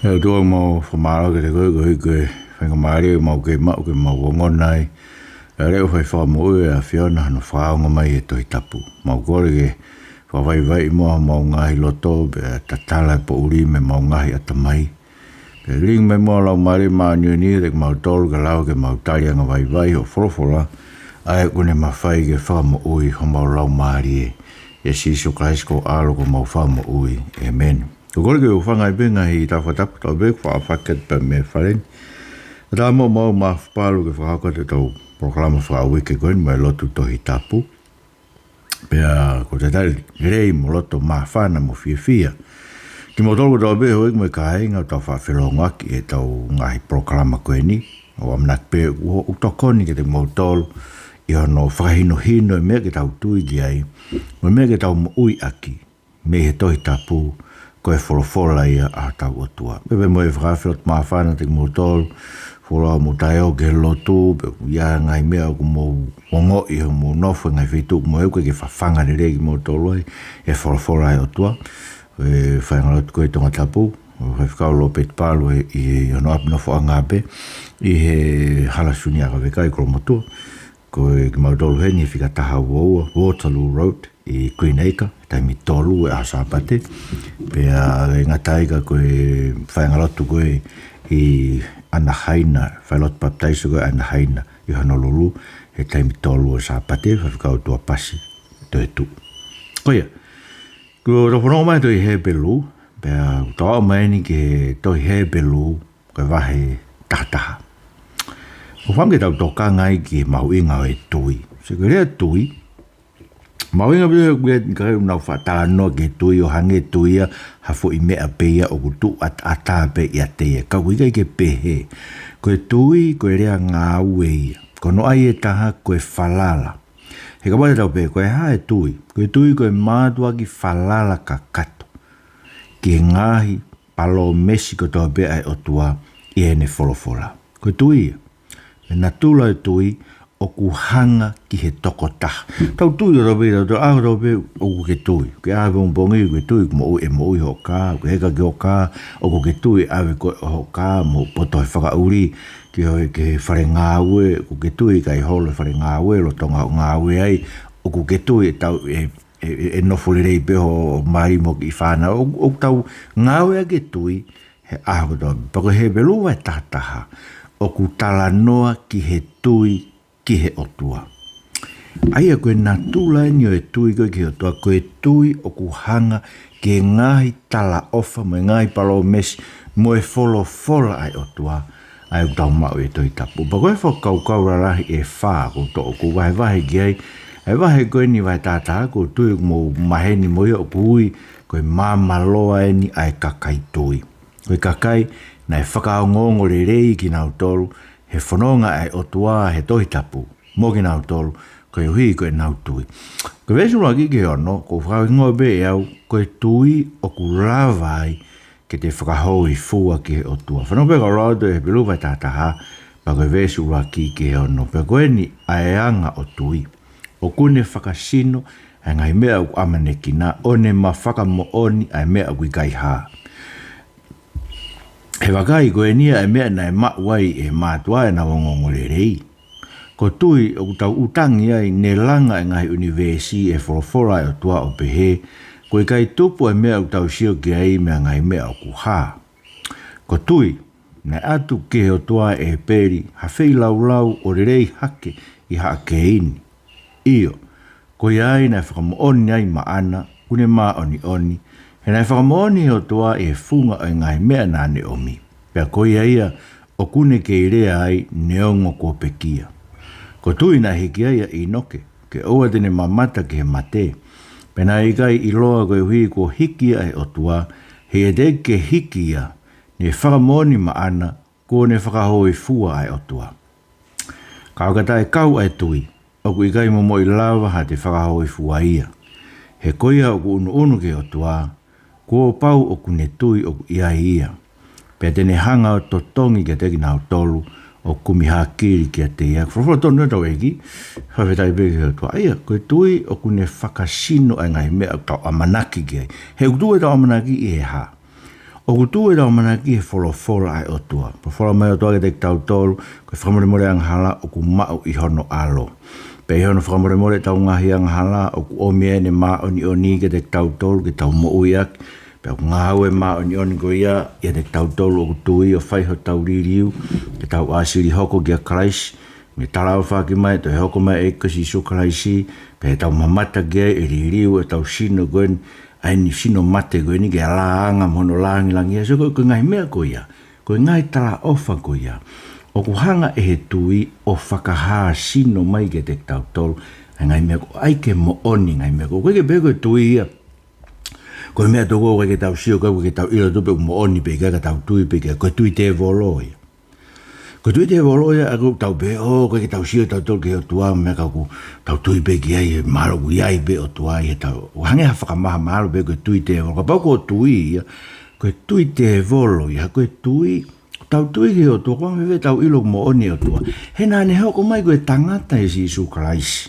Eu do mo formalo que go vengo mari mo que mo ngonai. Ele o fa mo a fiona no fa ngo mai to itapu. Mo gore que fa vai mo ngai loto be tatala po uri me mo ngai atamai. Ke ring me mo la mari ma ni de mo tol ga lao ke mo talia nga vai o forofola. Ai kune ma fai ke fa mo ui ho mo la mari. E si so Christ alo ko mo fa mo ui. Amen. Ko ke o fanga benga I ta fatap to be fa faket pe me falen. Da mo ma palo ke fa ka te to programa fa wiki goin me lotu to hitapu. Pe ko te dal grei mo lotu ma fana mo fia. Ki mo tolo do be ho me kai nga to fa felonga ki e to ngai programa ko ni. O amnak pe o to koni ke te mo tolo ia no whahino hino me ke tau tui ki ai. Me ke tau mo ui aki. Me he tohi tapu ko e wholofola ia a tau atua. Pepe mo e whakawhiot maa whana te mo tolu. Whola mo taeo ke lotu. Ia ngai mea ko mo ongo i ho mo nofu ngai whitu. Mo euke ke whawhanga ni regi mo tolu ai. E wholofola ai atua. E whaingalot koe tonga tapu. He whakau lo pet palo I ono ap nofu a ngape. I he halasuni a kawekai koro motua. Ko e mautolu heni whika taha woua, Waterloo Road, I Green Acre, taimi tolu e asapate. Pea e ngataika ko e whaingalotu ko I Anaheina, whailot baptaiso ko Anaheina, I Honolulu, e taimi tolu e asapate, whakau tua pasi, to e tu. Ko ia, ko ropono mai to I Hepelu, pea toa maini ke to I Hepelu, ko e wahe tahataha. O whange tau toka ngai ki mauinga o e tui. Se karea tui, mauinga pia kai unau whatala no ke tui o hange tuia hafo I mea peia o kutu ata pe I ateia. Ka kuikai ke pehe. Ko e tui, ko e rea ngā ue ia. Ko no ai e taha ko e whalala. He ka wale tau pe, ko e ha e tui. Ko e tui ko e mātua ki whalala ka kato. Ki e ngahi palo mesi ko tau pe ai o tua I ene wholofola. Ko e tui ia. E na tula e tui o ku hanga ki he toko taha. Tau tui o rabe, tau aho rabe o ku ke tui. Ke awe un bongi ku ke tui, ku mo ui ho ka, ku heka ki ho ka, o ku ke tui awe ko ho ka, mo poto he whakauri, ki hoi ke whare ngā ue, ku ke tui kai holo whare ngā ue, lo tonga ngā ue ai, o ku ke tui tau e nofolirei peho mai mo ki whana, o tau ngā ue ke tui, he aho tau, pako he belu vai tahataha, o ku tala noa ki he tui ki he otua. Aia koe nā tūla ni o e tui koe ki he otua, koe tui o ku hanga ki ngahi tala ofa mo ngahi palo mesi mo e fola ai otua, ai u tau mau e toi tapu. Pa koe whakau kaura rahi e whā ko to o ku wahe ki ai, ai wahe koe ni vai tātā ko tui mo maheni mo ia o ku ui, koe Maamaloa ni ai kakai tui. Koe kakai, na e whakao ngongo re rei ki nau tolu, he whanonga ai otua he tohi tapu, mo ki nau tolu, koe hui koe nau tui. Koe vesu laki ki ono, ko whakao ingoa be e au, koe tui o ku rawai ke te whakahou I fua ki he otua. Whanau peka raudo he pelu vai tātaha, pa koe vesu laki ki ono, pe koe ni aeanga o tui. O kune whakasino, ai ngai mea u amanekina, one ma whakamooni ai mea u kai haa. He wakai koe nia e mea na e mauai e mātua e na wangongore rei. Ko tui o tau utangi ai ne langa e ngai universi e wholofola e o tua o pehe, koe kai tupu e mea o tau sio ki ai mea ngai mea o kuha. Ko tui, na atu ke o tua e peri, ha whei lau o rei hake I hake ini. Iyo, koe ai na whakamooni ai maana, kune maa oni, he nai whakamooni o toa e funga o ngai mea nā ne omi. Pea koe aia o kune ke I rea ai neongo ko pekia. Ko tui na hiki aia I noke, ke oa tene mamata ke he mate. Pena I kai I loa koe hui ko hiki ai o toa, he e te ke hiki ia, ne whakamooni maana, ko ne whakahoi fua ai o toa. Kau kata e kau ai tui, o ku I kai momo I lava ha te whakahoi fua ia. He koia o ku unu ke o toa, ko pau o kune tui o ku ia. Pea tene hanga o totongi ke teki nao tolu o kumi hakiri ki a te ia. Whawhara tonu e tau eki, whawhetai peke o tua. Aia, koe tui o kune whakasino ai ngai mea o tau amanaki ki ai. He utu e tau amanaki I he ha. O kutu e lau mana ki he wholofola ai o tua. Pa whola mai o tua ke te tau tolu, koe whamore more anghala o ku mau I hono alo. Pe I hono whamore more tau ngahi anghala o ku omie ne maa oni oni ke te tau tolu ke tau mo uiak. Pe o ngāu e maa oni oni ko ia te tau tolu o kutui o whaiho tau ririu, ke tau asiri hoko kia Christ. Me tarau whaki mai, to hoko mai e kasi so Christ, pe tau mamata kia e ririu e tau sino goen, ai ni sino mate koe ni ke alaanga mono langi langi so koe ngai mea koe ia koe ngai tala ofa koe ia o ku hanga e he tui o whakaha sino mai ke te tau tolu ngai mea koe ai ke mo oni ngai mea koe ke pe koe tui ia koe mea toko koe ke tau sio koe ke tau ilo tupe mo oni pe ke tau tui pe ke koe tui te volo ia ko tui te volo ia aku tau be o ko ke tau sio tau tol ke o tua me ka ku tau tui be ki ai malo ku ai be o tua ia tau hange ha whaka maha malo be ko tui te volo ka pau ko tui ia ko tui te volo ia ko tui tau tui ke o tua ko me ve tau ilo mo oni o tua he na ne hoko mai ko tangata e si su Christ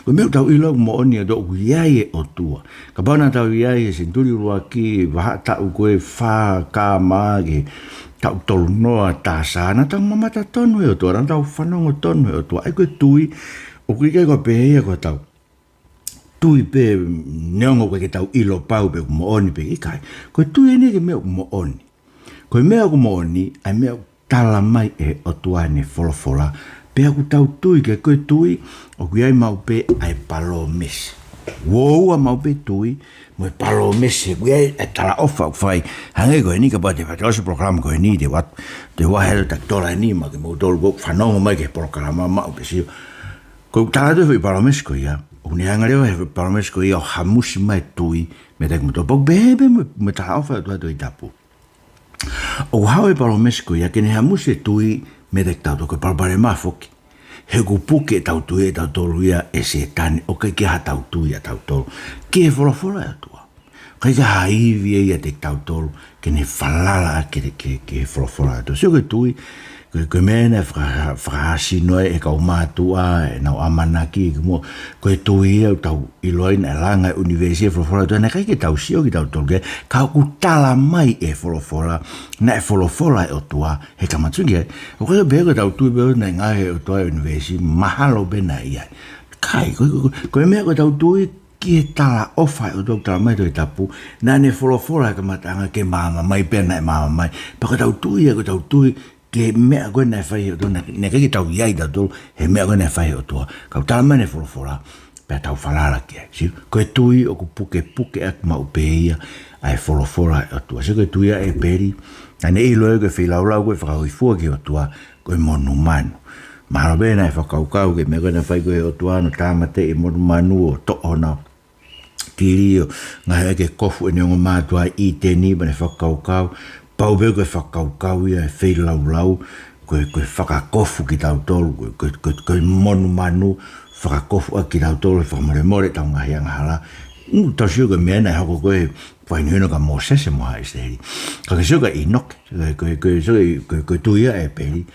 ko me tau ilo mo oni o tua ku ai o tua ka pau na tau ai e sinturi rua ki vaha tau koe wha ka maa ke tau tolu noa tāsana tau mamata tonu e o tua, tau whanongo tonu e o tua, ai koe tui, o kui kai koe pēhea koe tau, tui pē neongo koe ke tau ilo pau pē mo oni pē ikai, koe tui ene ke mea mo oni, koe mea ko mo oni, ai mea tala mai e o tua ne wholofola, pē aku tau tui ke koe tui, o kui ai mau pē ai palo mesi. Woua mau pe tui mo palo mese we e tala ofa fai hange go ni ka ba te fa so programa go ni de wat de wa hel ta tola ni ma ke mo dol go fa no mai ke programa ma pe si ko tala de palo mese ko ya o ni hanga le palo mese ko ya hamusi mai tui me te mo to bok bebe mo tala ofa do do itapu o how e palo mese ko ya ke ni hamusi tui me te ta do ko palo ma foki he kupuke tau tui e tau tolu ia e se tani o kai ke ha tau tui a tau tolu ke e wholofola e tua kai ke ha iwi e ia te tau tolu ke ne whalala ke e wholofola e tua sio ke tui koe mene whakahasi noe e kau mātua e nau amanaki ke mua koe tui au tau iloina e langa e universie wholofola e tua ne kai ke tau sio ki tau tolu ke kau ku tala mai e wholofola na e wholofola e o tua he kamatsungi e o koe bego tau tui beo na ngai e o tua e universie mahalo bena ia kai koe mea koe tau tui ki e tala ofa e o tua tala mai to i tapu na ne wholofola e kamatanga ke mama mai pena e mama mai pa koe tau tui e koe tau tui ke mea koe nei whai o tua, ne kei tau iai da tolu, he mea koe nei whai o tua. Kau tāma ne wholofola, pēr tau whalala ki ai. Si, koe tui o ku puke ak mau pēia, ai wholofola o tua. Si koe tui a e pēri, na ne ilo e koe whilaulau koe whakau i fua ki o tua, koe monu manu. Mahalo bēna e whakaukau ke mea koe nei whai koe o tua, no tāma te e monu manu o to'o na tiri o, ngai ake kofu e neongo mātua i tēni, ma ne whakaukau, pau beo koe whakaukau ia e whei lau koe whakakofu ki tau tolu koe monu manu whakakofu a ki tau tolu e whakamore tau ngahi hala tau sio koe mea nei hako koe whainhuino ka mōsese moha i steri ka sio ka inoke koe tuia e peri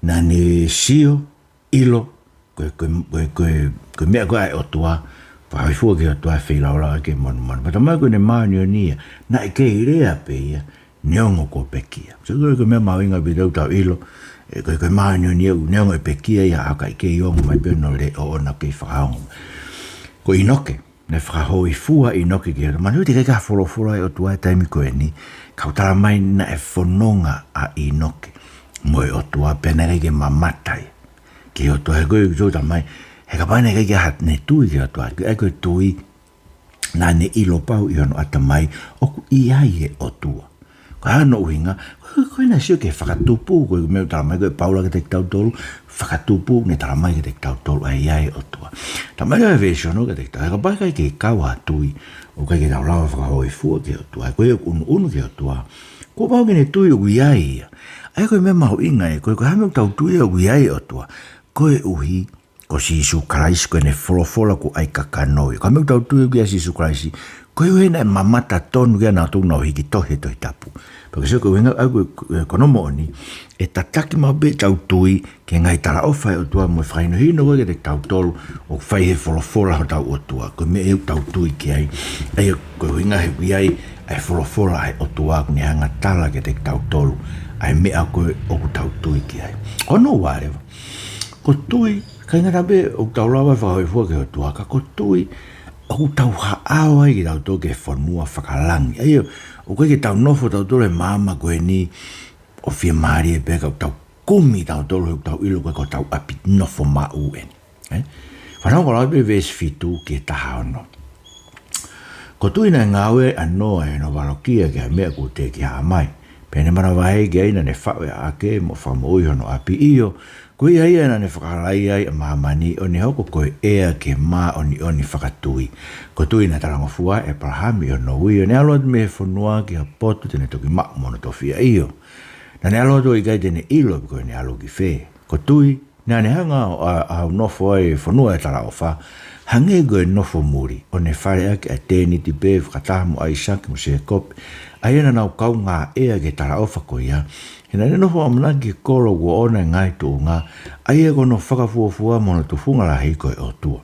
na ne sio ilo koe mea koe ai o tua whaifua ki o tua e whei lau ke monu manu pata mai koe ne maanio nia na e kei rea pe ia neongo ko pekia. So koe mea mawinga bidau tau ilo, koe maanio neongo e pekia ia aka i kei ongo mai pēno le o ona kei whakaongo. Ko inoke, ne whakahoi fua inoke ki hata. Manu te kei ka wholofura e o tua e taimi koe ni, kautara mai na e whanonga a inoke. Moe o tua pēna kei ke mamatai. Ki o tua he koe kutouta mai, he ka paina kei ke hat ne tui ki o tua. E koe tui, na ne ilo pau i ono ata mai, oku iai e o tua. Ko hano uhinga, koe na sio ke whakatupu, koe meu taramai koe paula ke te tau tolu, whakatupu ne taramai ke te tau tolu ai ai o tua. Tamai koe vesiono ke te tau, ka pai kai ke kaua tui, o kai ke tau lawa whakahoi fua ke o tua, koe unu ke o tua. Ko pau ke ne tui o guiai ia, ai koe mea mahu inga e, koe hameu tau tui o guiai o tua, koe uhi, ko si Isu Kraisi, koe ne wholofola ko ai kakanoi, ka meu tau tui o guiai si Isu Kraisi, koe uhe na mamata tonu kia nā tūna o hiki tohe toi tapu. Paka sio koe wenga au kono mooni, e tataki mau be tau tui ke ngai tala ofai o tua mo whaino hino koe ke te tau tolu o whai he wholofola ho tau o tua. Koe me eu tau tui ki ai, ai koe wenga he ui ai, ai folofola ai o tua ni hanga tala ke te tau tolu ai mea koe o ku tau tui ki ai o no whatever ko tui kai ngata be o tau lawa whakawai fua ke o tua ka ko tui o ku tau haao ai ki tau tō ke whanua whakalangi ai o koe ke tau nofo tau tōle mama koe ni o fia maari e peka o tau kumi tau tōle o tau ilo koe ko tau api nofo ma uen whanau ko lau be ves fitu ke taha ono ko tuina ngawe anoa e no walokia ke mea ku te ki haa mai. Pene mara wahe ke aina ne whawe ake mo whamoi hono api iyo. Ko ia ia na ne whakalai ai a mahamani o ne hoko koe ea ke maa oni whakatui. Ko tuina tarangofua e parahami o no ui o ne aloa me whanua ki ha potu tene toki mak mono tofia iyo. Na ne aloa to i kai tene ilo ko ne alo ki whee. Ko tui, ne ane hanga au nofo ai whanua e tara ofa. Hange goe nofo muri, o ne whare ake a tēni ti bē whakatahamu ai saki mo se kope, ai ena nau kau ngā ea ke tara ofa ko ia, hena ne nofo amanaki kolo kua ona ngai tō ngā, ai e kono whakafuafua mona tu funga la hei koe o tua.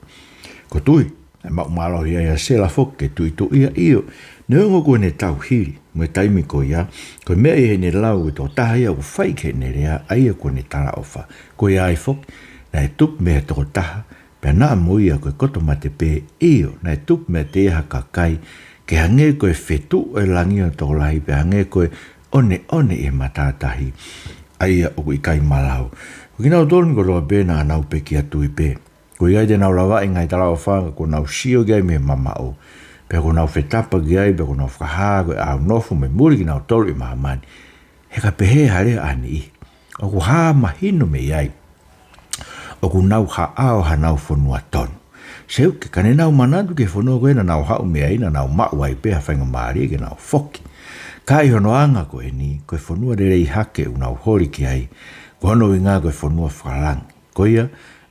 Ko tui, ai Maamaloa ia se la foke tui tu ia iyo, ne ongo koe ne tau hiri, mo e taimi ko ia, koe mea i he ne lau i tō taha ia ku whaike ne rea, ai e koe ne tara ofa, ko ia ai foke, na e tup mea toko taha, pia naa moia koe koto mate pe iyo na e tup mea te eha kakai ke hange koe whetu e langi o toko lahi pia hange koe one e matatahi aia o kui kai malau. Ko kinau tonu ko roa pe na nau pe ki atu i pe. Ko iai te nau lawa ingai tala o whanga ko nau sio gai me mamao. Pia ko nau whetapa gai pia ko nau whakahaa koe au nofu me muri ki nau tolu i mahamani. Heka pehe harea ani i. O ku haa mahino me iai. O ku nau haao ha nau whanua tonu. Seu ke kane nau manatu ke whanua koe na nau hau mea ina nau mauai pēha whainga maari ke nau whoki. Ka i hono anga koe ni, koe whanua re rei hake u nau hori ki ai, ko hono i ngā koe whanua whakalangi. Ko ia,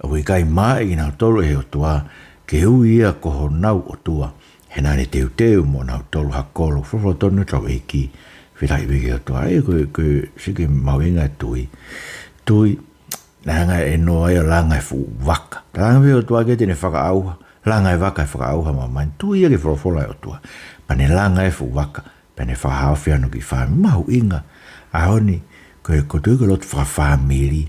o i kai maa i nau tolu e o tua, ke hu ia koho nau o tua, he nane teu mo nau tolu hakolo, whawha tonu tau e ki, whitai wiki o tua, e koe sike mauinga tui, langa e no ai langa e fu waka. Langa veo tua ke tene whaka auha. Langa e waka e whaka auha mamani. Tu ia ke wholofola e o tua. Pane langa e fu waka. Pane whahao whiano ki whami. Mahu inga. Ahoni, koe tui ko lotu whakawhamiri.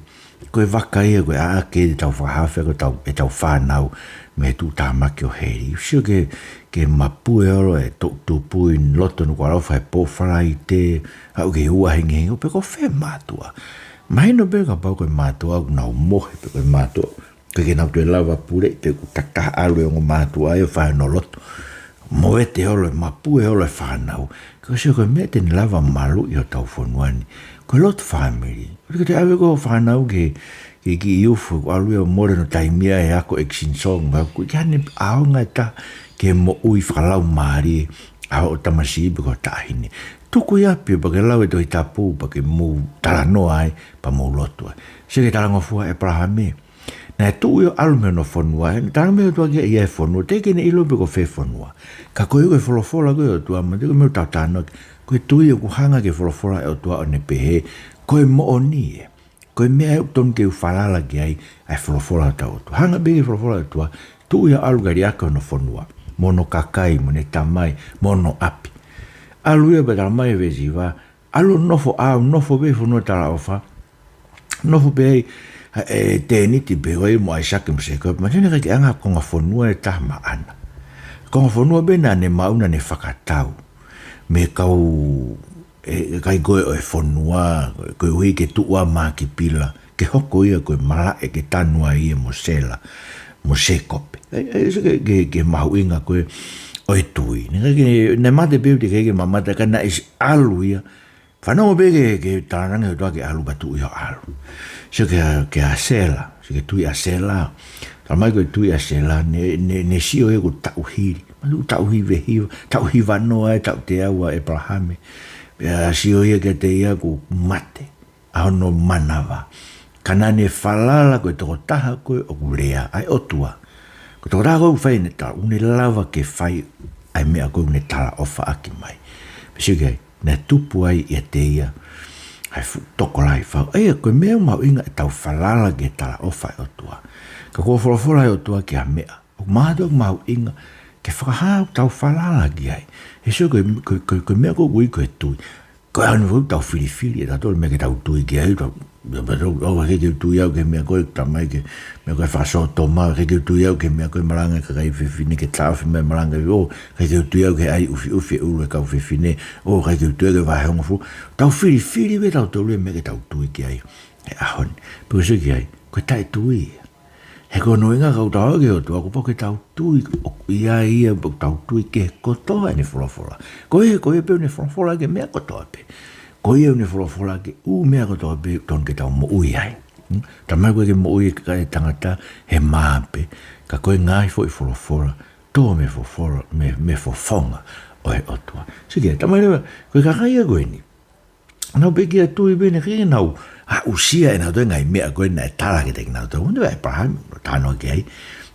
Koe waka ia koe aake te tau whahao whiako e tau whanau me tu tāmaki o heri. Sio ke mapu e oro e tupu i loto nuku arauwha e pōwhara i te au ke hua hingi o pe ko whe mātua. Mahino be ka pau koe mātua au nau mohe pe koe mātua. Koe ke nau tue lawa pure pe ku takaha alu e ongo mātua ai o whae no loto. Moe te holo e mapu e holo e whanau. Koe sio koe mea teni lawa malu i o tau whanuani. Koe loto whamiri. Koe te awe ko whanau ke ki iufu alu e o more no taimia e ako exin song. Koe ke hane aonga ta ke mo ui whakalau maari ao o tamasi pe ko tahini. Tuku ia pia pake lau e toi tapu pake mou talanoa ai pa mou lotu ai. Sike talangofua e prahame. Na e tuu io alu meo no whanua ai. Talanga meo tua kia ia e whanua. Teke ne ilo pe ko whe whanua. Ka koe koe wholofola koe o tua. Ma teke meo tau tānoa. Koe tui e kuhanga ke wholofola e o tua o ne pehe. Koe mo o ni e. Koe mea e ton ke u whalala ki ai. Ai wholofola tau o tua. Hanga pe ke wholofola e tua. Tuu ia alu gari aka o no whanua. Mono kakai, mo ne tamai, mono api. Alu ia betala mai vezi va alu nofo au nofo be fo no tala ofa nofo be e te niti be oi mo ai sakim se ko ma tene ke anga ko nga fonua e ta ma ana ko nga fonua be na ne mauna ne fakatau me kau e kai go e fonua ko wi ke tu wa ma ki pila ke hoko ia ko mala e ke tanua ia mo sela mo se kope ke mauinga ko oi tui. Ne mate peo te keke mamata kana is alu ia. Whanau pe ke tarananga toa ke alu batu ia alu. So ke asela. So ke tui asela. Tamai koe tui asela. Ne sio e ko tau hiri. Manu tau hi vehiwa. Tau hi vanoa e tau te aua e prahame. Pea sio ia ke te ia ko mate. Ahono manava. Kanane falala koe toko taha koe o kulea. Ai otua. Ko tō rāko whai ne tala, une lava ke whai ai mea koe ne tala ofa aki mai. Pesikai, ne tupu ai ia te ia, ai toko lai whau. Eia, koe mea mau inga e tau whalala ke tala ofa e o tua. Ka kua wholofola e o tua ki a mea. O mātua mau inga, ke whakahau tau whalala ki ai. E so koe mea ko ui koe tui. Koe anu fu tau whiriwhiri, e tato mea ke tau tui ki ai, o ke ke tui au ke mea koe tamai ke mea koe whaso toma, ke ke tui au ke mea koe maranga ka kai whiwhine ke tawhi mea maranga, o ke ke tui au ke ai ufi uru e kau whiwhine, o ke ke tui au ke wahonga fu, tau whiriwhiri we tau tolu e mea ke tau tui ki ai. E ahon, pua so ki ai, koe tai tui. He ko noinga kau tau ke o tua, ko po ke tau tui, ia tau tui ke kotoa ni whorofora. Koe peu ni whorofora ke mea kotoa pe. Koe ni whorofora ke mea kotoa pe, ton ke tau mo ui ai. Tamai koe ke mo ui ka e tangata, he maape, ka koe ngai fo i whorofora, tō me whorofora, me whofonga o he o tua. Sige, tamai rewa, koe kakaia koe ni. Nau pe kia tui bene kiki nau, usia e nau toi ngai mea koe na e tala ke teki nau toi, unde wai Abraham, tano ke ai,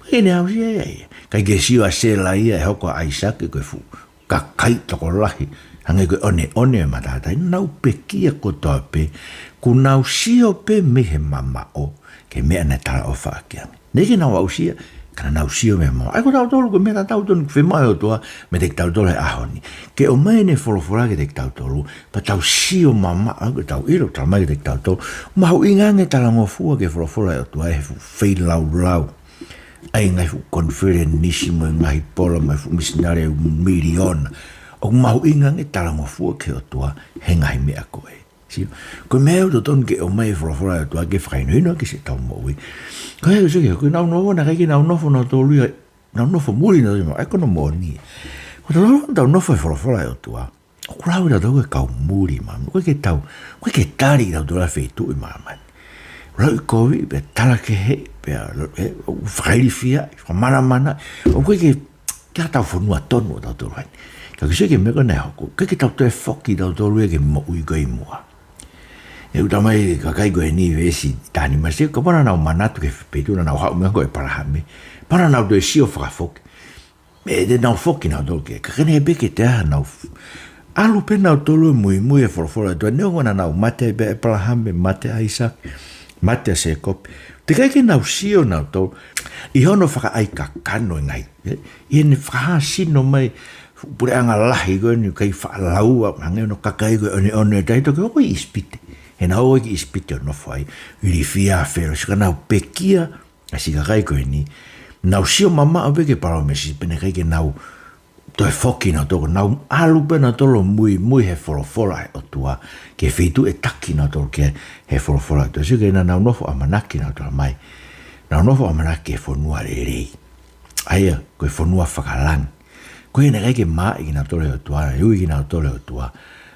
kei ne au sia ai, kai ke siwa se la ia e hoko Isaac koe fu, ka kai toko lahi, hange koe one e matatai, nau pe kia kotoa pe, ku nau sio pe mehe mama o, ke mea na tala o whaakiangi. Neke nau au sia, kana nau sio me mama, ai ko tau tolu, ko mea tau tolu, whi mai o toa, me teki tau tolu he ahoni, ke o mai ne wholofora ke teki tau tolu, pa tau sio mama, ko tau iro, tau mai ke teki tau tolu, mahu ingange talango fua ke wholofora o toa, he fu whei lau, ai ngai fu conferenisimo, ngai pola, mai fu misinare miliona, o mahu ingange talango fua ke o toa, he ngai mea koe. Ko mea o ton ke o mai wholofora o toa, ke whakainoino ke se tau moui, ko heo seke, ko nau novo na kei nau nofo na tō lui, nau nofo muri na tō, ai kono mō ni. Ko tō nau tau nofo e wholofora o tua, o kurau ira tō koe kau muri, mam, koe ke tau, koe ke tari tau tō la wheitu i mamani. Rau i kovi, pe tala ke he, pe whakairi fia, whamana, o koe ke tau whanua tonu o tau tō ruai. Ka kiseke meko nei hoko, koe ke tau tō e whoki tau tō lui ke mo ui koe mua. E utamai ka kai koe ni vesi tani masi, ka pana nau manatu ke petu na nau hau mea koe parahame, pana nau tō e sio whakafoki. E te nau foki nau tō ke, ka kene e beke te aha nau, alu pe nau tōlu e mui e whorofora, tua neo wana nau mate e parahame, mate a Isaac, mate a Sekopi. Te kai ke nau sio nau tō, i hono whaka ai ka kano ngai, i ene whahasino mai, pure anga lahi koe ni kai whaalaua, hange no kakai koe one tai toke o koe ispite. He nau oiki ispite o nofo ai, iri fia whero, sika nau pekia, a sika kai koe ni, nau sio mama o peke paro mesi, pene kai ke nau, toi foki nau toko, nau alu pena tolo mui he wholofora he o tua, ke whitu e taki nau tolo ke he wholofora, toi sika ina nau nofo amanaki nau tolo mai, nau nofo amanaki e whonua rerei, aia, koe whonua whakalang, koe ina kai ke maa i nau tolo he o tua, hui ki nau tolo he o tua,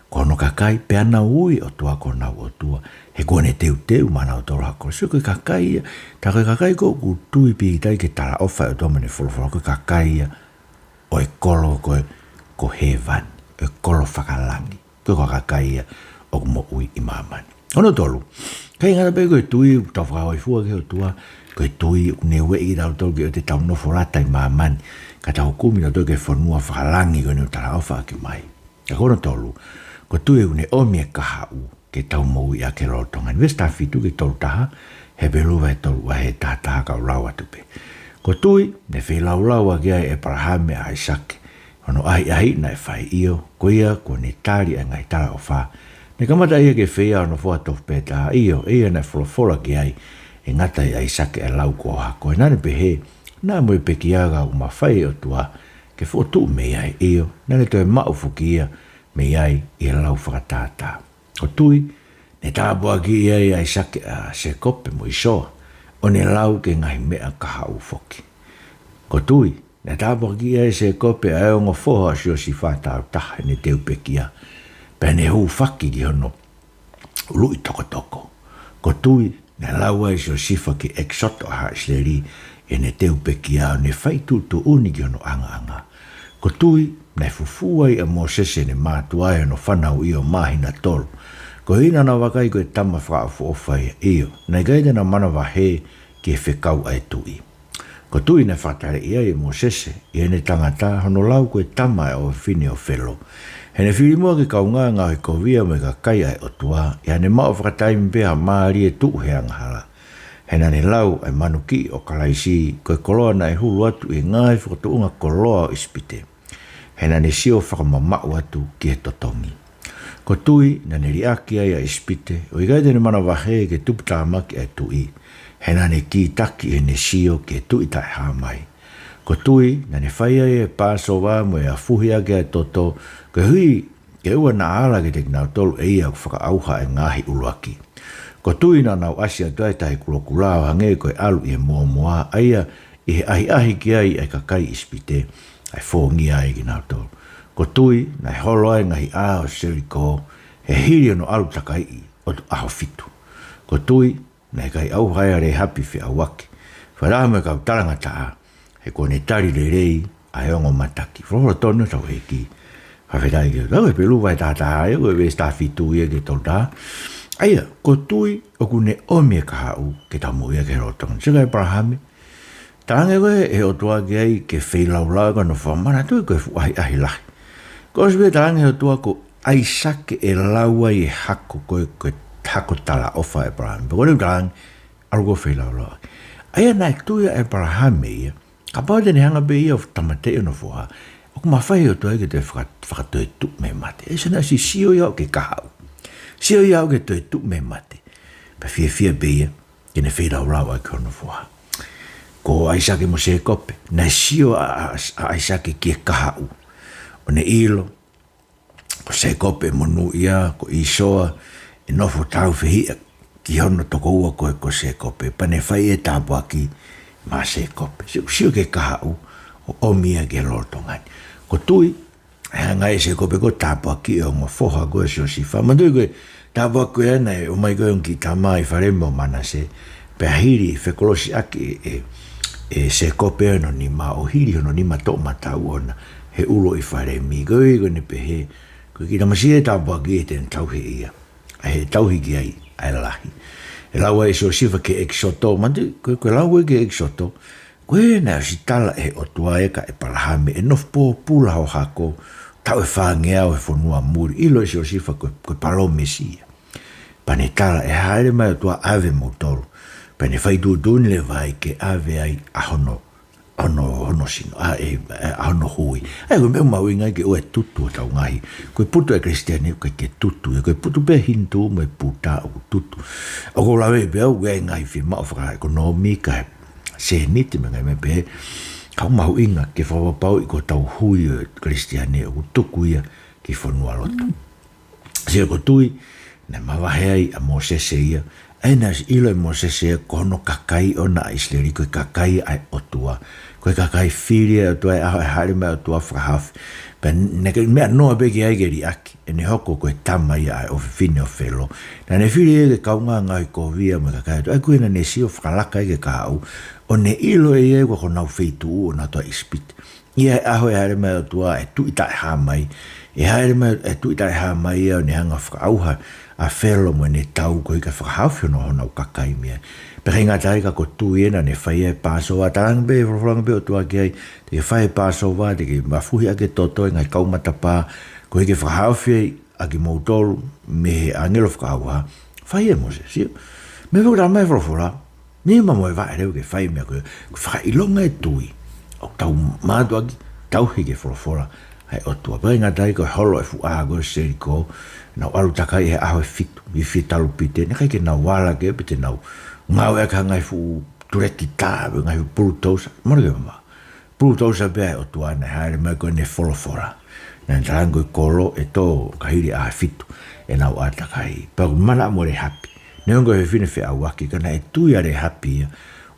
kono kakai pe ana ui o tua ko nau o tua he kone teu mana o toro hako so koe kakai ta koe kakai ko ku tui pi tai ke tala ofa o tua mene wholofora koe kakai o e kolo koe ko hevan e kolo whakalangi koe ko kakai o mo ui i mamani ono tolu kai ngata pe koe tui tau whakawai fua ke o tua koe tui ne ue i tau tolu ke o te tau noforata i mamani ka tau kumi na tau ke whanua whakalangi koe ni o tala ofa ke mai ka kono tolu ko tue une omi e kaha u ke tau mou i a ke rotonga. Ni vesta fitu ke tolu taha, Hepelu vai tolu wa he taha ka urawa tupe. Ko tui, ne whi lau ke ai e parahame a Isaac. Ono ai na e whai iyo, ko ia ko ne tari a ngai tala o wha. Ne kamata ia ke whia ono fua tofu pe taha iyo, ia na wholofora ke ai, e ngata i Isaac e lau ko hako. E nane pe he, na mo i pekiaga u mawhai o tua, ke fotu me ai iyo, nane to e mau fuki ia, me iai i lau whakatata. Ko tui, ne tāpua ki iai ai sake a Sekopi mo isoa, o ne lau ke ngai mea kaha u foki. Ko tui, ne tāpua ki iai Sekopi a eongo foha sio si whātau taha ne teu pekia, pe ne hu whaki ki hono, lui toko. Ko tui, ne lau ai sio sifa ki exoto a haisleri, e ne teu pekia o ne whaitu tu uni ki hono anga. Ko tui, nei fufuai a mo sese ne mātuai no whanau i o mahina tolu. Ko hina na wakai koe tama whaafu ofai iyo, nei gaida na mana wahe ki e whekau ai tui. Ko tui ne whatare ia i mo sese, i ene tangata hono lau koe tama e o whini o whelo. Hene whirimua ki kaunga ngā he kovia me ka kai ai o tua, i ane mao whakataimi pēha maari e tuu he angahala. Hena ne lau ai manuki o kalaisi koe koloa na e hulu atu e ngai whakatuunga koloa o ispite. Hena ne sio whakamamau atu ki he totongi. Ko tui na ne riaki ai a ispite o i gaite ne mana wahe ke tupita maki ai tui. Hena ne ki taki e ne sio ke tui tai hamai. Ko tui na ne whai ai e pāso wā mo e a fuhi ake ai toto ke hui ke ua na ala ke te kinau tolu e ia whakaauha e ngahi uluaki. Ko tui na nau asia tuai tahi kulokulao hange koe alu i e mua mua aia i he ahi ki ai ai kakai ispite ai fōngi ai ki nau tolu. Ko tui na he holo ai ngahi a o seriko he hiri no alu takai i o tu aho fitu. Ko tui na he kai au hai are hapi whi awaki. Wharaha me kau taranga taa he kone tari le rei a he ongo mataki. Whoro tonu tau he ki. Hawhetai ki tau e pelu vai tātaa e ue we sta fitu i e ke tau tā. Aia, ko tui o kune omi e kahau ke tau mui e ke rotonga. Sika e parahame. Tānge koe e o tua ki ai ke wheilaulao ka no whamana tui koe fu ahi lahi. Ko sipe tānge o tua ko aisake e laua i e hako koe hako tala ofa e parahame. Ko reu tānge aru ko wheilaulao. Aia nai tui e parahame ia. Ka pao tene hanga be ia o tamate o no fuha. O kuma whai o tua ke te whakatoe tuk me mate. E sana si sio ia o ke kahau. Sio iau ke toi tuk me mate. Pa fia beia, ke ne whirau rau ai kono fuha. Ko aisake mo se kope, na sio a aisake ki e kahau. O ne ilo, ko se kope mo nu ia, ko isoa, e nofo tau whihia, ki hono toko ua koe ko se kope, pa ne whai e tāpua ki ma se kope. Sio ke kahau, o omia ke lortongani. Ko tui, ngai se kope ko tāpua ki o ngā whoha koe sio si wha. Mandui koe tāpua koe ana e o mai koe ki tamai wharemo mana se pēr hiri whekolosi aki e se kope ano ni ma o hiri ano ni ma tō matau ona he ulo i wharemi. Koe ne pehe koe ki tamasi e tāpua ki e ten tauhi ia. A he tauhi ki ai ai lahi. E laua e sio siwa ke eksoto. Mandui koe laua ke eksoto. Koe na si tala e o tua eka e parahame e nofpo pula ho hako tau e whangea o e whanua muri ilo e si o sifa koe palo mesia. Pane tala e haere mai o tua ave motoru. Pane whaitu duni le vai ke ave ai ahono sino, ahono hui. Ai koe meu mau ingai ke o e tutu o tau ngahi. Koe putu e kristiani koe ke tutu. E koe putu pe hindu mo e puta o tutu. O ko lawe pe au e ngai fi mao whaka ekonomi ka he se niti me ngai me pe kau mahu inga ke whawapau i ko tau hui o kristiane o tuku ia ki whanua loto. Se ko tui, na mawahe ai a Mosese ia, ai na ilo e Mosese ia kono kakai o na Isleri, koe kakai ai o tua, koe kakai whiri o tua e aho e haere mai o tua whakahafi, pe mea noa beki ai geri aki, e ne hoko koe tama ia ai o whine o whelo, na ne whiri e ke kaunga ngai ko via me kakai, ai koe na ne sio whakalaka e ke kahau, o ne ilo e e kwa nau wheitu o na tua ispite. Ia e aho e haere mai o tua e tuita e hamai. E haere mai e tuita e hamai e o ne hanga whakauha a whelo mo ne tau ko i ka whakahawhio no hona o kakai mea. Pehe ngā tai ka ko tui ena ne whai e pāso wā. Taranga be, whoranga be o tua ki ai. Te ke whai e pāso wā, te ke mafuhi ake toto e ngai kaumata pā. Ko i ke whakahawhio a ki mautoru me he angelo whakahauha. Whai e mo se, sio. Me whukura mai whorofora. Ni ma moe vai reu ke whai mea koe whakailonga e tui. O tau mātua ki tauhi ke whorofora. Hai o tua. Pai ngā tai koe holo e fuaha koe seriko. Nau alu takai he aho e fitu. I fitalu pite. Ne kai ke nau wala ke pite nau. Ngau e ka ngai fu tureki tāwe. Ngai fu purutausa. Mora ke mama. Purutausa bea o tua ne haere mai koe ne whorofora. Nā tarango i kolo e tō kahiri aho e fitu. E nau a takai. Pau mana amore hapi. Neongo he whine whi awaki, kana e tui are hapi ia.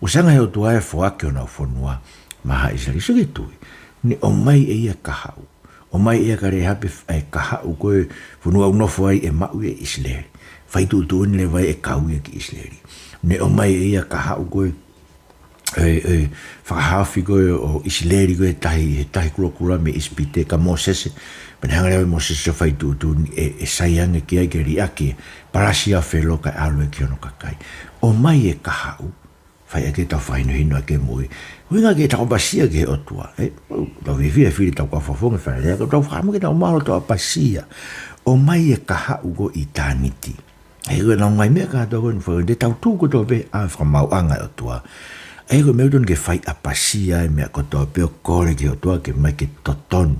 Usanga he o tua e whoake o nau whanua, maha isari, suke tui. Ni o mai e ia kahau. O mai e ia kare hapi e kahau koe whanua unofo ai e mau e isleri. Whaitu tuuni le vai e kau ia ki isleri. Ni o mai e ia kahau koe whakahafi koe o isleri koe tahi kulokula me ispite ka Mosese. Pene hangare Mosese whaitu tuuni e saiange ki ai ke riaki parasia whelo kai alue ki ono kakai. O mai e kahau, whai ake tau whaino hino ake mui. Huinga ke tau basia ke o tua. Tau vivia whiri tau kawafonga whanarea, tau whama ke tau malo tau basia. O mai e kahau go i tāniti. e go na ngai me ka to go fo de tau tu ko to be a fra mau anga o tua e go me don ke fai a pasia me ko to pe ko le ke o tua ke mai ke toton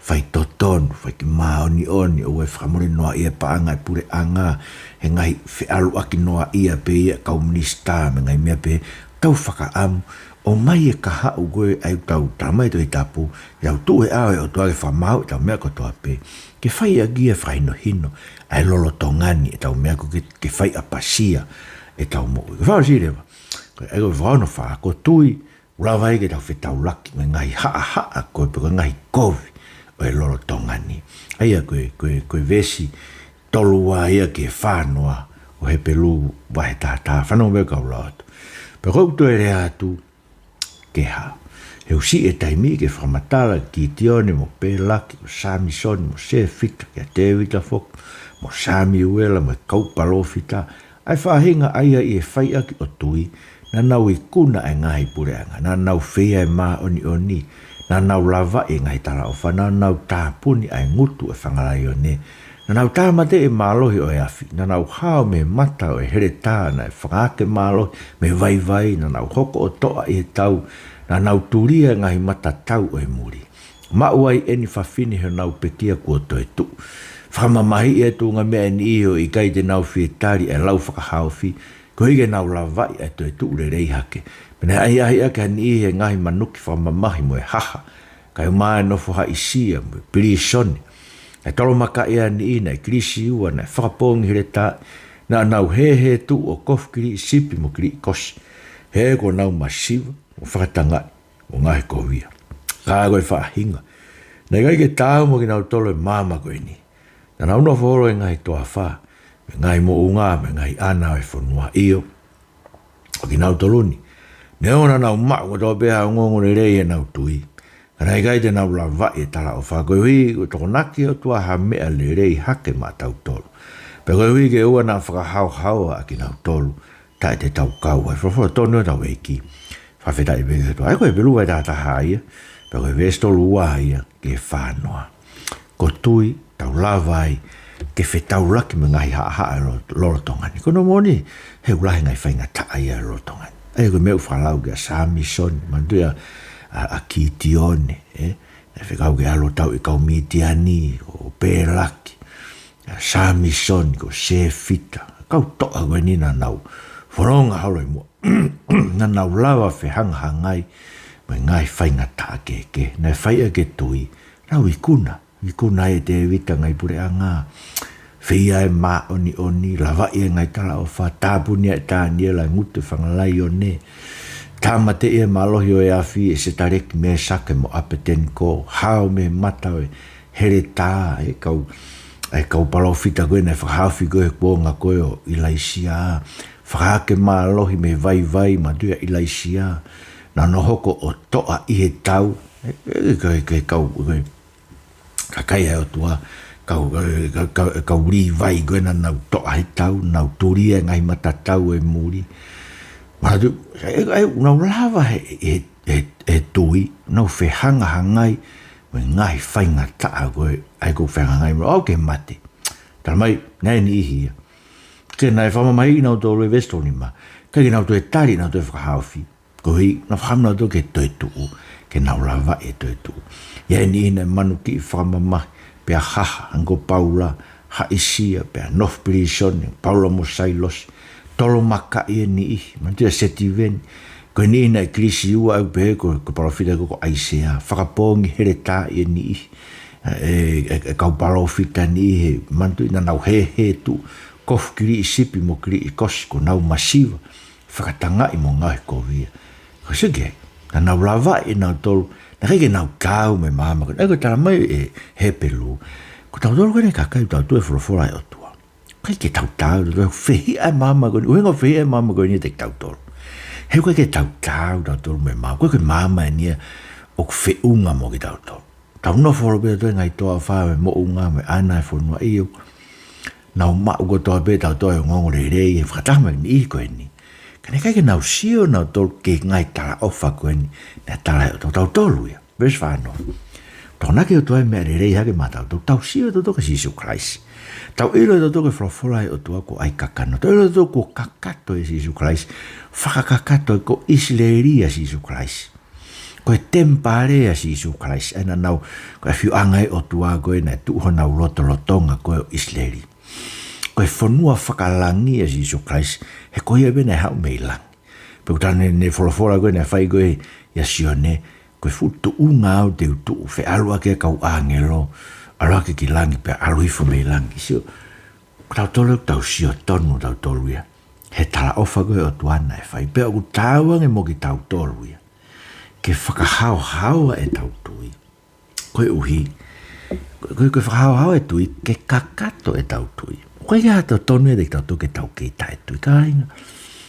fai toton fai ke maoni oni o e fra mo no ia pa anga pure anga e ngai fe alu aki no ia pe ia komunista me ngai me pe tau whaka am o mai e ka hau goe ai tau tamai to i tapu iau tu e awe o tua ke whamau tau mea ko toa pe ke whai a gia whaino hino ai lolo tongani e tau mea ko ke whai a pasia e tau mo ke whao si rewa e ko whao wha ko tui urawa ke tau whetau laki me ngai haa koe pe ko ngai kovi o e lolo tongani ai a koe vesi tolu wa ia ke whanoa o Hepelu wahe tātā whanau mea kau lautu pe ko tu e rea tu ke ha e usi e taimi ke whamatala ki tione mo pe laki mo sami soni mo se fita ke te wita fok mo sami uela mo kaupalo fita ai whahinga aia i e whai aki o tui na nau i kuna e ngai pureanga na nau whea e maa oni oni na nau lava e ngai tala o whana nau tāpuni ai ngutu e whangarai o ne na nau tāmate e mālohi o e afi na nau hao me mata o e here tāna e whakake mālohi me vai vai na nau hoko o toa i he tau na nau turia ngahi mata tau o e muri mau ai eni whawhini he nau pekia kua to e tu whamamahi e tu ngā mea ni iho i kai te nau whietari e lau whakahao whi ko hige nau lavai e to e tu ure rei hake pena ai ahi ake hani ihe ngahi manuki whamamahi mo e haha kai umae nofo ha isia mo e piri soni e tolo maka ea ni ina e krisi ua na e whakapongi here tā na nau he tu o kof kiri sipi mo kiri kosi he ko nau masiva o whakatanga o ngahe kovia ka koe whahinga na kai ke tāu mo ki nau tolo e mama koe ni na nau no whoro e ngahe toa wha me ngahe mo unga me ngahe ana e whanua iyo o ki nau toluni ne ona nau mak o toa beha o ngongo re rei e nau tui Rai gai te nau la vai e tala o whakoe hui o toko naki o tua ha mea le rei hake ma tau tolu. Pe koe hui ke ua nā whakahau hau a ki nau tolu, tae te tau kau ai whawhora tonu tau eiki. Whawhetai peke tua, ai koe pelu vai tāta haia, pe koe ves tolu ua haia ke whanoa. Ko tui tau la vai ke whetau laki me ngai haa loro tongani. Kono moni he ulahi ngai whainga taai a loro tongani. Ai koe meu whalau ke a sami soni, manduia a kitione e whekau ke alo tau i kau mitiani o pēlaki sami soni ko se fita kau toa koe ni na nau whoronga halo i mua na nau lawa whehanga hangai mai ngai whainga tā keke na whaia ke tui nau i kuna e te vita ngai pure a ngā whia e mā oni lawa i e ngai tala o wha tāpunia e tānia la ngutu whangalai o ne Tamate e malohi o e afi e se tareki me sake mo apeteni ko hao me mata o here tā e kau palo fita koe nei whakawhi koe kua ngā koe o ilaisia whakake malohi me vai ma duia ilaisia na no hoko o toa i he tau kau kakai e o tua kau ri vai koe na nau toa he tau nau turia ngai mata tau e muri Madu, nau lava e tui, nau whehanga hangai, me ngai whainga taa koe, ai ko whenga ngai, au ke mate. Tara mai, nai ni ihia. Ke nai whamamai nau tō roi vestoni ma, kai nau tō e tari nau tō e whakahawhi, ko hi, nau whamnau tō ke tō e tuu, ke nau lava e tō e tuu. Ia ni ina manu ki whamamai, pia haha, ango paula, haisia, pia nofpiri soni, paula mo sailosi, tolo maka e ni i mantia seti ven ko ni na krisi ua au pe ko parofita ko aisea whakapongi here tā e ni i kau parofita ni he mantu ina nau he tu kof kiri i sipi mo kiri i kosi ko nau masiva whakatanga i mo ngahe kovia ko sige na nau lava e nau tolu na keke nau kau me mama ko eko tala mai e Hepelu ko tau tolu kene kakai tau tu e whorofora e o tua kai ke tau whehi ai mama koe, uhenga whehi ai mama koe ni te tau tolu. Heu koe ke tau tolu me mama, koe mama e nia o whe unga mo ki tau tolu. Tau no whoro pia toi ngai toa whawe mo unga me ana e whonua iyo. Nau mau ko toa pia tau toi o ngongo re rei e whakatama ni i koe ni. Kane kai ke nau sio nau tolu ke ngai tala ofa koe ni, na tala o tau tolu ia, bes whanoa. Tōna ke o toi mea re rei hake ma tau sio tau toka Jesu Christ. Tau ilo to ke frofola o tua ko ai kakano. Tau ilo to ko kakato e Sisu Christ. Whakakakato ko isleria Sisu Christ. Ko e tempare a Sisu Christ. Aina nau ko e fiu angai o tua ko e na tuho nau loto lotonga ko e isleri. Ko e whanua whakalangi a Sisu Christ. He ko ia bena hau meilang. Pau tane ne frofola ko e na whai ko e ia sione. Ko e futu unga au te utu. Fe alua ke kau angelo. Alua ke ki langi pe aluifo meilangi. Sio. Tau tolu tau sio tonu tau tolu ia. He tala ofa koe o tuana e whai. Pea ku tāwang e mo ki tau tolu ia. Ke whakahao hawa e tau tui. Koe uhi. Koe whakahao hawa e tui. Ke kakato e tau tui. Koe kia tau tonu e te tau tui ke tau keita e tui. Ka inga.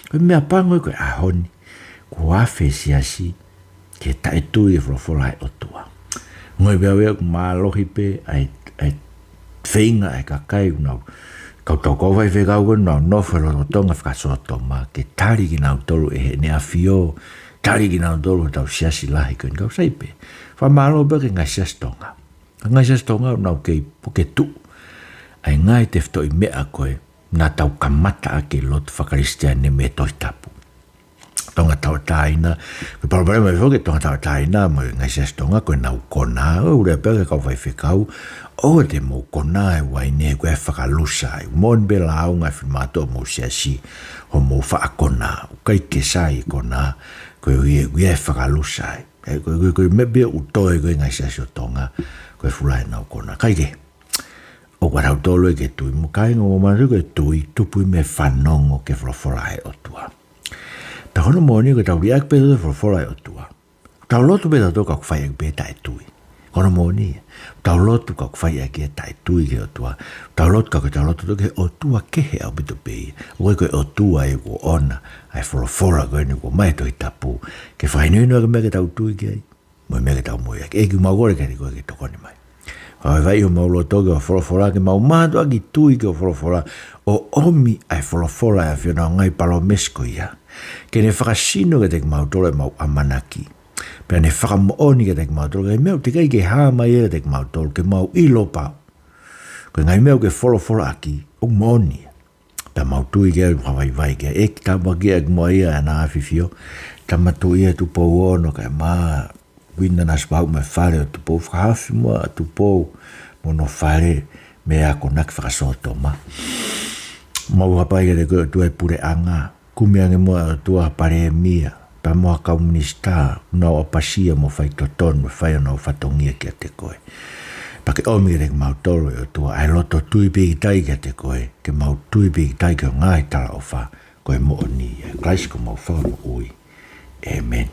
Koe mea pango e koe ahoni. Ko afe siasi. Ke ta e tui e wholofola e o tua. Ngoe bea wea ku mālohi pe ai whainga ai kakai unau. Kau tau kau vai whekau koe nau nofero o tonga whakasoto ma ke tari ki nau tolu e he ne awhio. Tari ki nau tolu tau siasi lahi koe kau saipe. Whamalo pe ke ngai siasi tonga. Ngai siasi tonga nau kei puke tu. Ai ngai te fto i mea koe na tau kamata ake lotu whakaristiane me toi tapu. Tonga tau taina, ko problema e whoke tonga tau taina, mo ngai sias tonga koe nau kona, o ure peke kau vai whekau, o te mo kona e waine koe whakalusa, e mon be lau ngai whimato mo siasi, ho mo whaakona, o kai ke sai kona, koe ue whakalusa, koe mebe utoe koe ngai sias o tonga, koe fulai nau kona, kai ke. O warau tolo e ke tui, mo kai ngō manu koe tui, tupui me whanongo ke wholoforai o tua. Ta hono moni ko tau riak pe for fora o tua. Tau lotu pe tau ka fai pe tai tui. Hono moni. Tau lotu ka fai ke tai tui ke o tua. Tau lotu ka tau lotu ke o tua ke he au bito pe. O ko o tua e ko ona. Ai for fora ko ni ko mai to itapu. Ke fai no ke me ke tau tui ke. Mo me ke tau mo ya. E ki ma gore ke ko to koni mai. Ai vai o maulo toga o fora ke mau mado aki tui ke o fora. O omi ai fora e fiona ngai palomesko ia. Ke ne whakasino ke te mautore mau amanaki. Pea ne whakamooni ke te mautore ke meu te kai ke haa mai e te mautore ke mau ilo pau. Ko ngai meu ke wholo aki o mooni. Pea mautui ke whawai ke e ki tamaki e kmoa ia e nā whiwhio. Tamatu ia tu pou ono ke maa wina nas pau me whare o tu pou whakahafi mua tu pou mono whare me ako nak whakasoto ma. Mau hapai ke te koe tu e pure anga. Kumiange moa tua pare mia, pa moa kaunista, nao apasia mo fai toton, mo fai anau fatongia kia te koe. Pa ke omi rek mau tolo o tua, ai loto tui pigi tai kia te koe, ke mau tui pigi tai kia ngai tala o fa, koe mo o ni, e klaisi ko mau whao mo ui. Amen.